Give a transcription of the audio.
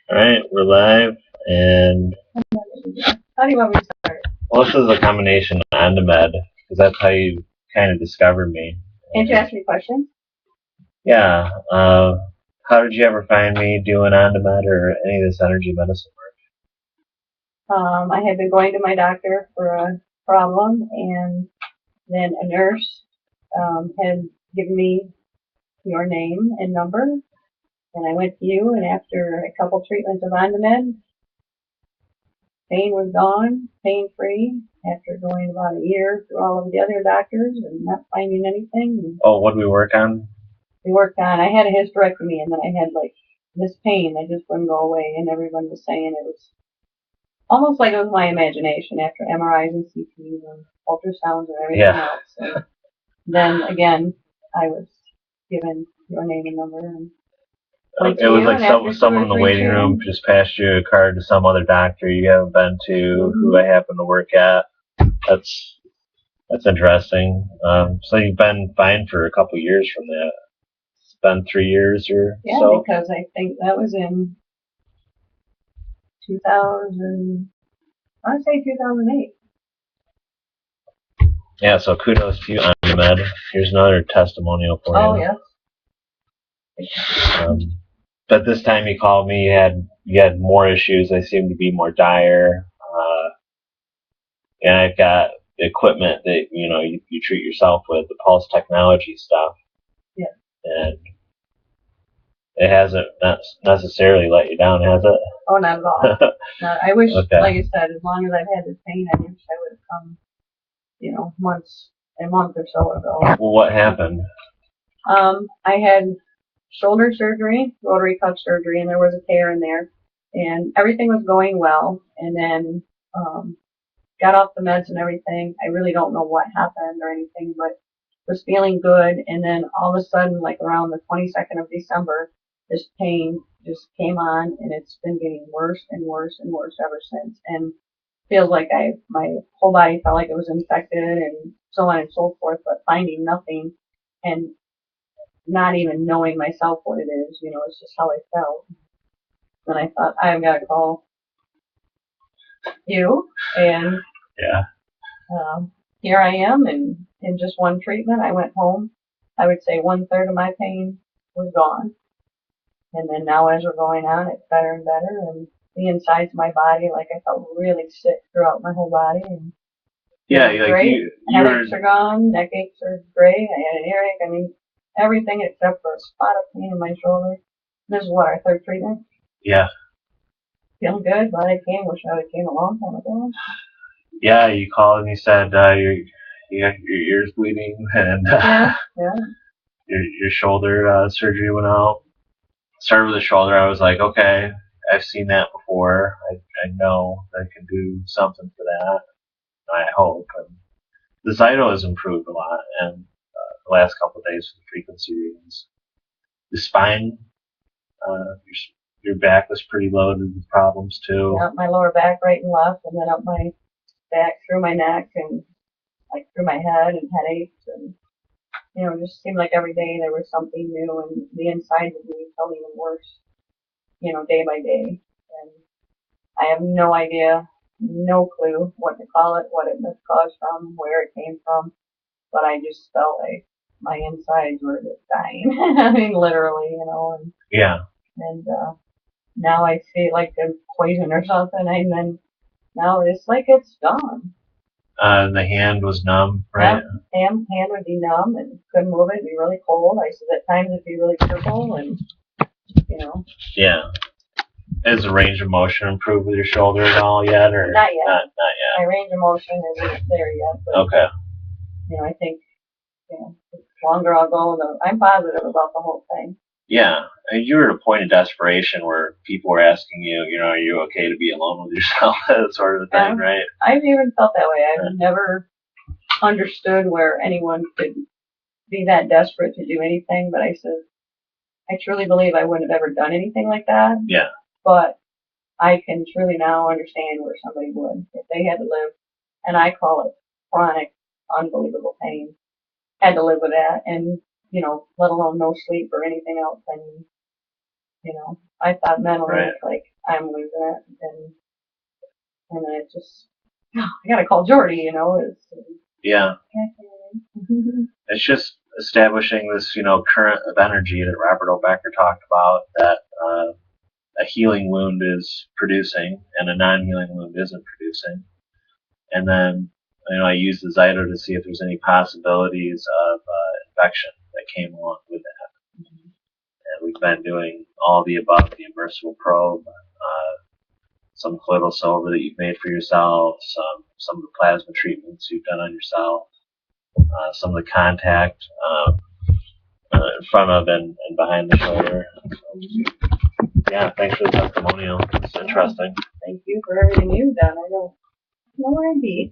All right, we're live, and How do you want me to start? well, this is a combination of Ondamed, because that's how you kind of discovered me. Can't you ask me questions? Yeah. How did you ever find me doing Ondamed or any of this energy medicine work? I had been going to my doctor for a problem, and then a nurse had given me your name and number, and I went to you, and after a couple treatments of Ondamed, pain was gone, pain-free, after going about a year through all of the other doctors and not finding anything. Oh, what did we work on? We worked on, I had a hysterectomy, and then I had like this pain that just wouldn't go away, and everyone was saying it was almost like it was my imagination after MRIs and CTs and ultrasounds and everything else. And then again, I was given your name and number. And it was like someone in the waiting room just passed you a card to some other doctor you haven't been to, who I happen to work at. That's interesting. So you've been fine for a couple years from that. It's been 3 years or so? Yeah, because I think that was in 2000, I want to say 2008. Yeah, so kudos to you, Ondamed. Here's another testimonial for you. Oh, yeah. But this time you called me, you had more issues. They seem to be more dire. And I've got equipment that, you treat yourself with, the pulse technology stuff. Yeah. And it hasn't necessarily let you down, has it? Oh, not at all. No, I wish, like you said, as long as I've had this pain, I wish I would have come, a month or so ago. Well, what happened? I had shoulder surgery, rotary cuff surgery, and there was a tear in there, and everything was going well, and then got off the meds and everything. I really don't know what happened or anything, but was feeling good, and then all of a sudden, like around the 22nd of December, this pain just came on, and it's been getting worse and worse and worse ever since, and feels like my whole body felt like it was infected and so on and so forth, but finding nothing and not even knowing myself what it is, it's just how I felt. Then I thought, I've got to call you, and here I am, and in just one treatment, I went home. I would say 1/3 of my pain was gone, and then now as we're going on, it's better and better, and the insides of my body, like I felt really sick throughout my whole body, and great. Headaches are gone, neck aches are great, I had an earache, I mean, everything except for a spot of pain in my shoulder. This is what, our third treatment? Yeah. Feeling good, glad I came, wish I would have came a long time ago. Yeah, you called and you said your ears bleeding and your shoulder surgery went out. Started with the shoulder. I was like, okay, I've seen that before. I know that I can do something for that. I hope. And the Zyto has improved a lot, and the last couple of days with the frequency readings. The spine, your back was pretty loaded with problems too. Yeah, my lower back, right and left, and then up my back through my neck and like through my head, and headaches, and it just seemed like every day there was something new, and the inside of me felt even worse, day by day. And I have no idea, no clue what to call it, what it was caused from, where it came from, but I just felt like my insides were just dying. I mean, literally, and and now I feel like there's poison or something, and then now it's like it's gone. The hand was numb, right? Yeah, hand would be numb and couldn't move it. It'd be really cold. I said at times it'd be really purple, and Yeah. Has the range of motion improved with your shoulder at all yet, or not yet? Not yet. My range of motion isn't there yet. But, okay. I think the longer I'll go, I'm positive about the whole thing. Yeah, and you were at a point of desperation where people were asking you, are you okay to be alone with yourself, that sort of thing, right? I've even felt that way. I've never understood where anyone could be that desperate to do anything, but I said, I truly believe I wouldn't have ever done anything like that. Yeah. But I can truly now understand where somebody would if they had to live, and I call it chronic, unbelievable pain. Had to live with that, and let alone no sleep or anything else. I mean, I thought mentally, Right. it's like, I'm losing it. And then it just, I gotta call Jordy, Yeah. It's just establishing this, current of energy that Robert O'Becker talked about that a healing wound is producing and a non-healing wound isn't producing. And then, I use the Zyto to see if there's any possibilities of infection that came along with that. And we've been doing all the above, the immersible probe, some colloidal silver that you've made for yourself, some of the plasma treatments you've done on yourself, some of the contact in front of and behind the shoulder. So, yeah, thanks for the testimonial. It's interesting. Thank you for everything you've done. I don't know where I'd be.